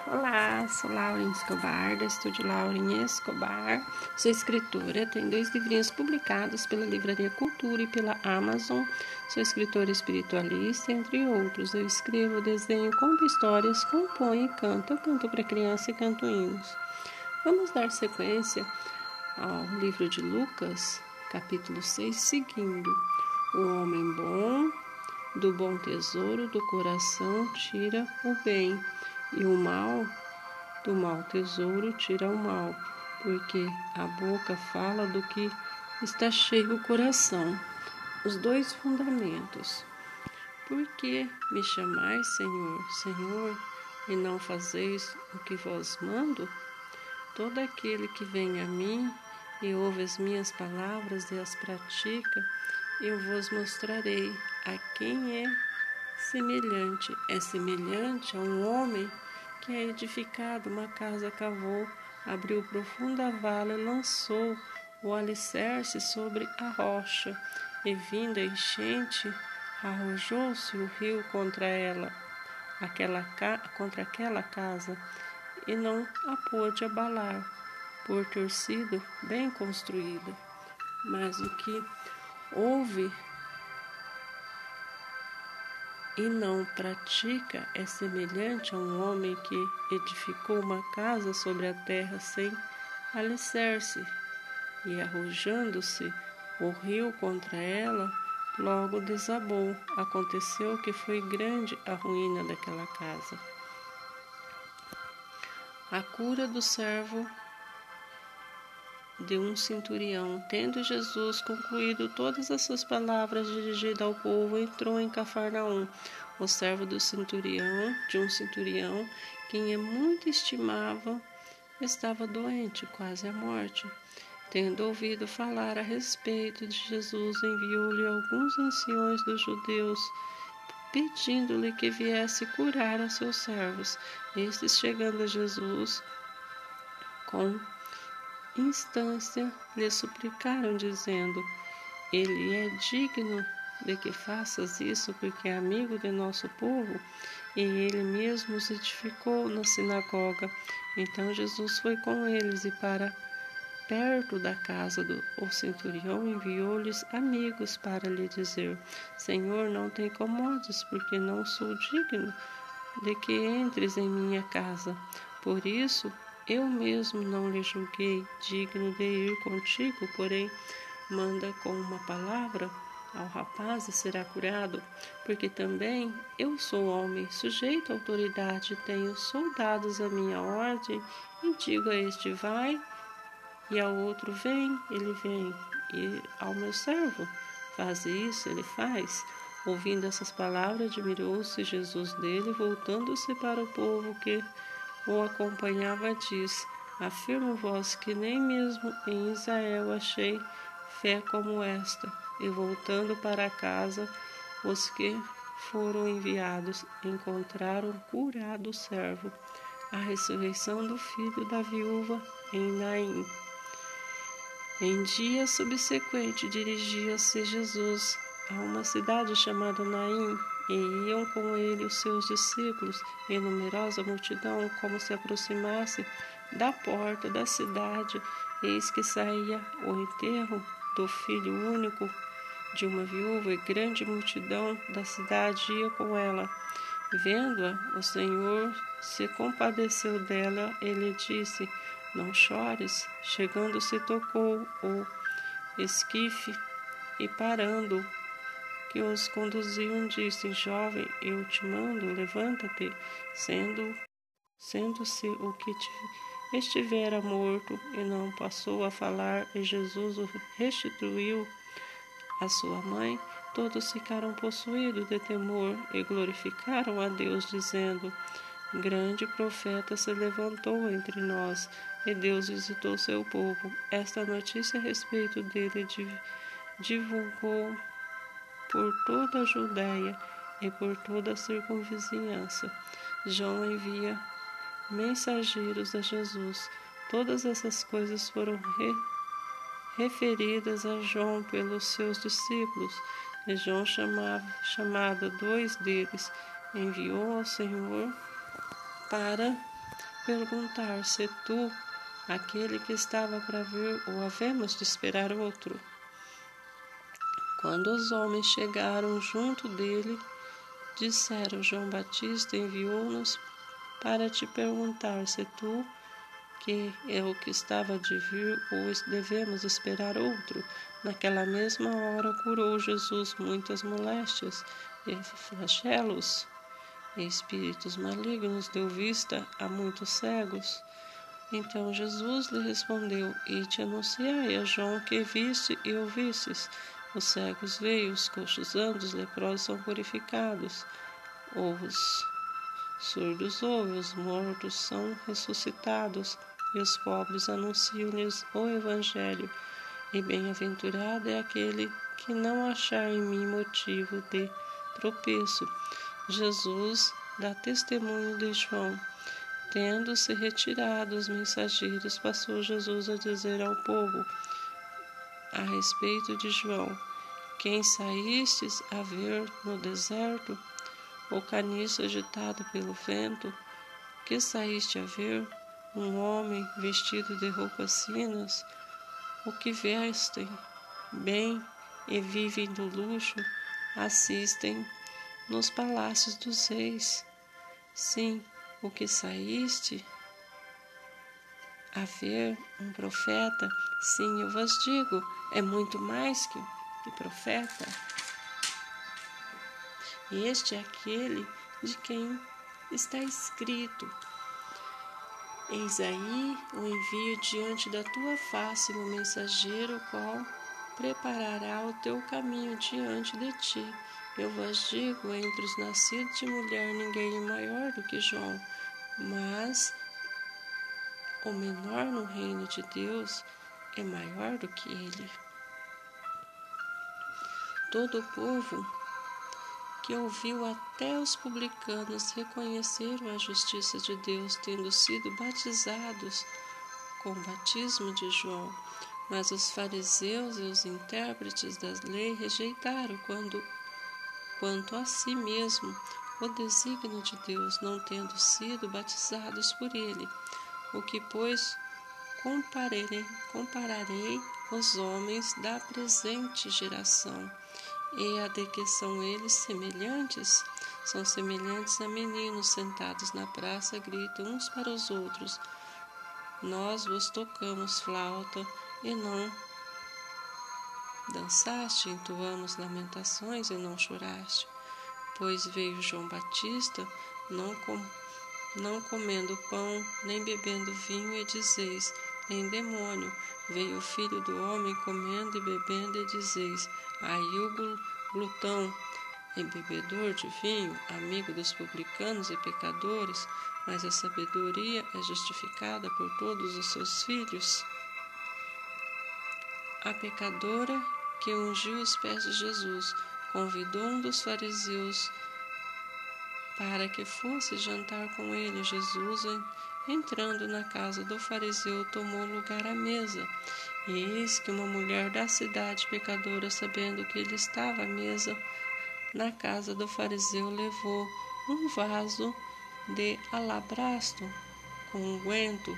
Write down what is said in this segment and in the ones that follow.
Olá, sou Lauren Escobar, do Estúdio Lauren Escobar. Sou escritora, tenho 2 livrinhos publicados pela Livraria Cultura e pela Amazon. Sou escritora espiritualista, entre outros. Eu escrevo, desenho, conto histórias, componho e canto. Eu canto para criança e canto hinos. Vamos dar sequência ao livro de Lucas, capítulo 6, seguindo: o homem bom, do bom tesouro do coração tira o bem, e o mal, do mau tesouro tira o mal, porque a boca fala do que está cheio o coração. Os 2 fundamentos. Por que me chamais Senhor, Senhor, e não fazeis o que vos mando? Todo aquele que vem a mim e ouve as minhas palavras e as pratica, eu vos mostrarei a quem é semelhante. É semelhante a um homem que é edificado uma casa, cavou, abriu profunda vala e lançou o alicerce sobre a rocha. E vindo a enchente, arrojou-se o rio contra aquela casa, e não a pôde abalar, por ter sido bem construída. Mas o que ouve e não pratica é semelhante a um homem que edificou uma casa sobre a terra sem alicerce, e arrojando-se o rio contra ela, logo desabou. Aconteceu que foi grande a ruína daquela casa. A cura do servo de um centurião. Tendo Jesus concluído todas as suas palavras dirigidas ao povo, entrou em Cafarnaum. O servo de um centurião, quem muito estimava, estava doente, quase à morte. Tendo ouvido falar a respeito de Jesus, enviou-lhe alguns anciões dos judeus, pedindo-lhe que viesse curar a seus servos. Estes, chegando a Jesus, com instância, lhe suplicaram, dizendo: ele é digno de que faças isso, porque é amigo de nosso povo, e ele mesmo os edificou na sinagoga. Então Jesus foi com eles, e para perto da casa do centurião enviou-lhes amigos para lhe dizer: Senhor, não te incomodes, porque não sou digno de que entres em minha casa. Por isso eu mesmo não lhe julguei digno de ir contigo, porém manda com uma palavra ao rapaz e será curado, porque também eu sou homem, sujeito à autoridade, tenho soldados à minha ordem, e digo a este: vai, e ao outro: vem, ele vem, e ao meu servo: faz isso, ele faz. Ouvindo essas palavras, admirou-se Jesus dele, voltando-se para o povo que o acompanhava, diz: afirmo-vos que nem mesmo em Israel achei fé como esta. E voltando para casa, os que foram enviados encontraram curado o servo. A ressurreição do filho da viúva em Naim. Em dia subsequente, dirigia-se Jesus a uma cidade chamada Naim, e iam com ele os seus discípulos, e numerosa multidão. Como se aproximasse da porta da cidade, eis que saía o enterro do filho único de uma viúva, e grande multidão da cidade ia com ela. Vendo-a, o Senhor se compadeceu dela e lhe disse: não chores. Chegando-se, tocou o esquife, e parando que os conduziam, disse: jovem, eu te mando, levanta-te. Sendo-se o que estivera morto, e não passou a falar, e Jesus o restituiu à sua mãe. Todos ficaram possuídos de temor e glorificaram a Deus, dizendo: grande profeta se levantou entre nós, e Deus visitou seu povo. Esta notícia a respeito dele divulgou por toda a Judéia e por toda a circunvizinhança. João envia mensageiros a Jesus. Todas essas coisas foram referidas a João pelos seus discípulos, e João, chamado 2 deles, enviou ao Senhor para perguntar se tu, aquele que estava para vir, ou havemos de esperar outro? Quando os homens chegaram junto dele, disseram: João Batista enviou-nos para te perguntar se tu, que é o que estava de vir, ou devemos esperar outro. Naquela mesma hora curou Jesus muitas moléstias e flagelos, e espíritos malignos, deu vista a muitos cegos. Então Jesus lhe respondeu: Ide anunciai a João que viste e ouvistes. Os cegos veem, os coxos andam, os leprosos são purificados, os surdos ouvem, os mortos são ressuscitados, e os pobres anunciam-lhes o Evangelho. E bem-aventurado é aquele que não achar em mim motivo de tropeço. Jesus dá testemunho de João. Tendo-se retirado os mensageiros, passou Jesus a dizer ao povo a respeito de João: Quem saístes a ver no deserto? O caniço agitado pelo vento? Que saíste a ver? Um homem vestido de roupas finas? O que vestem bem e vivem do luxo, assistem nos palácios dos reis. Sim, o que saíste a ver, um profeta? Sim, eu vos digo, é muito mais que profeta. Este é aquele de quem está escrito: Eis aí o envio diante da tua face no mensageiro, o qual preparará o teu caminho diante de ti. Eu vos digo, entre os nascidos de mulher ninguém é maior do que João, mas o menor no reino de Deus é maior do que ele. Todo o povo que ouviu, até os publicanos, reconheceram a justiça de Deus, tendo sido batizados com o batismo de João. Mas os fariseus e os intérpretes da lei rejeitaram quanto a si mesmo o desígnio de Deus, não tendo sido batizados por ele. O que, pois, compararei os homens da presente geração, e a de que são eles semelhantes? São semelhantes a meninos sentados na praça, gritam uns para os outros: Nós vos tocamos flauta e não dançaste, entoamos lamentações e não choraste. Pois veio João Batista, não comendo pão, nem bebendo vinho, e dizeis: tem demônio. Veio o Filho do Homem comendo e bebendo, e dizeis: aí o glutão e bebedor de vinho, amigo dos publicanos e pecadores, mas a sabedoria é justificada por todos os seus filhos. A pecadora que ungiu os pés de Jesus convidou um dos fariseus para que fosse jantar com ele. Jesus, entrando na casa do fariseu, tomou lugar à mesa. E eis que uma mulher da cidade pecadora, sabendo que ele estava à mesa na casa do fariseu, levou um vaso de alabastro com unguento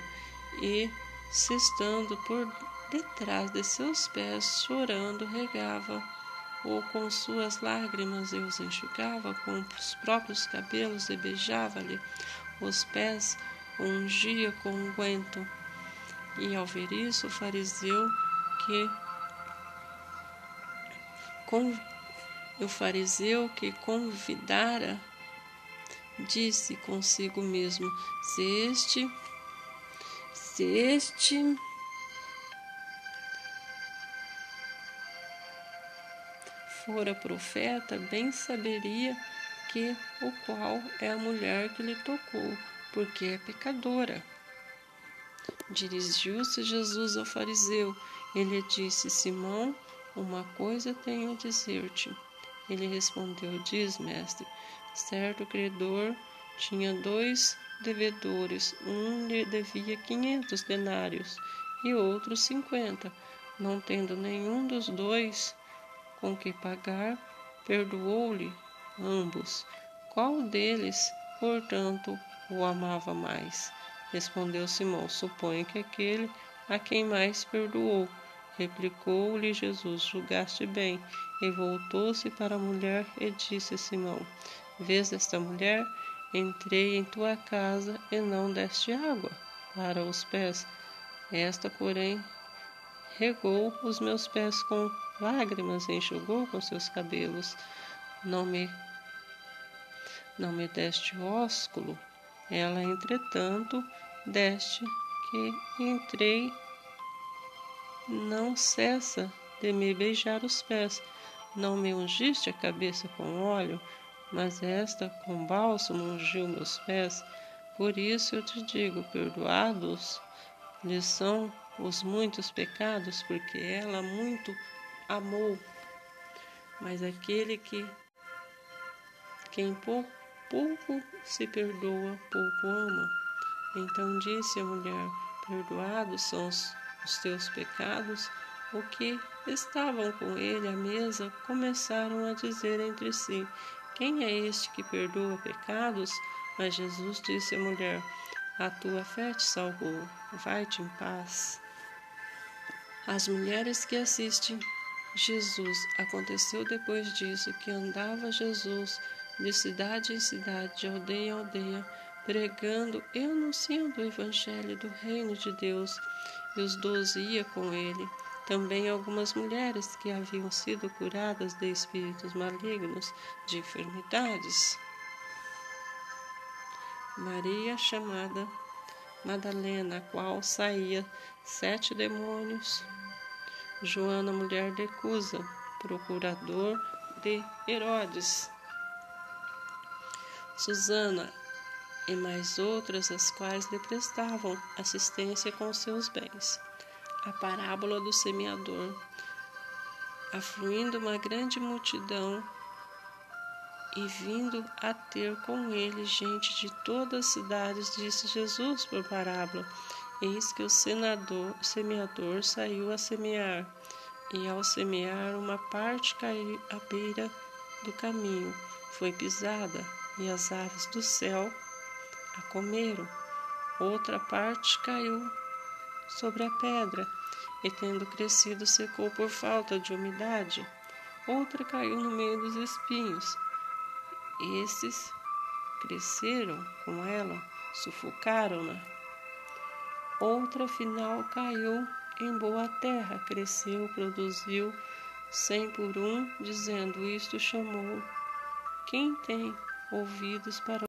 e, se estando por detrás de seus pés, chorando, regava-o com suas lágrimas, e os enxugava com os próprios cabelos, e beijava-lhe os pés, o ungia com unguento. E ao ver isso, o fariseu que convidara disse consigo mesmo: se este fora profeta, bem saberia que o qual é a mulher que lhe tocou, porque é pecadora. Dirigiu-se Jesus ao fariseu. Ele disse: Simão, uma coisa tenho a dizer-te. Ele respondeu: diz, mestre. Certo credor tinha 2 devedores. Um lhe devia 500 denários e outro 50. Não tendo nenhum dos 2 com que pagar, perdoou-lhe ambos. Qual deles, portanto, o amava mais? Respondeu Simão: Suponho que aquele a quem mais perdoou. Replicou-lhe Jesus: Julgaste bem. E voltou-se para a mulher e disse a Simão: Vês esta mulher? Entrei em tua casa e não deste água para os pés. Esta, porém, regou os meus pés com lágrimas e enxugou com seus cabelos. Não me deste ósculo. Ela, entretanto, deste que entrei, não cessa de me beijar os pés. Não me ungiste a cabeça com óleo, mas esta com bálsamo ungiu meus pés. Por isso eu te digo, perdoados lhe são os muitos pecados, porque ela muito amou. Mas aquele quem pouco se perdoa, pouco ama. Então disse a mulher: Perdoados são os teus pecados. O que estavam com ele à mesa começaram a dizer entre si: Quem é este que perdoa pecados? Mas Jesus disse à mulher: A tua fé te salvou. Vai-te em paz. As mulheres que assistem Jesus. Aconteceu depois disso que andava Jesus de cidade em cidade, de aldeia em aldeia, pregando e anunciando o evangelho do reino de Deus. E os 12 iam com ele. Também algumas mulheres que haviam sido curadas de espíritos malignos, de enfermidades. Maria, chamada Madalena, a qual saía 7 demônios. Joana, mulher de Cusa, procurador de Herodes. Susana e mais outras, as quais lhe prestavam assistência com seus bens. A parábola do semeador. Afluindo uma grande multidão e vindo a ter com ele gente de todas as cidades, disse Jesus por parábola: Eis que o semeador saiu a semear, e ao semear uma parte caiu à beira do caminho, foi pisada, e as aves do céu a comeram. Outra parte caiu sobre a pedra, e tendo crescido secou por falta de umidade. Outra caiu no meio dos espinhos. Esses cresceram com ela, sufocaram-na. Outra, afinal, caiu em boa terra, cresceu, produziu 100 por 1, dizendo: Isto chamou quem tem ouvidos para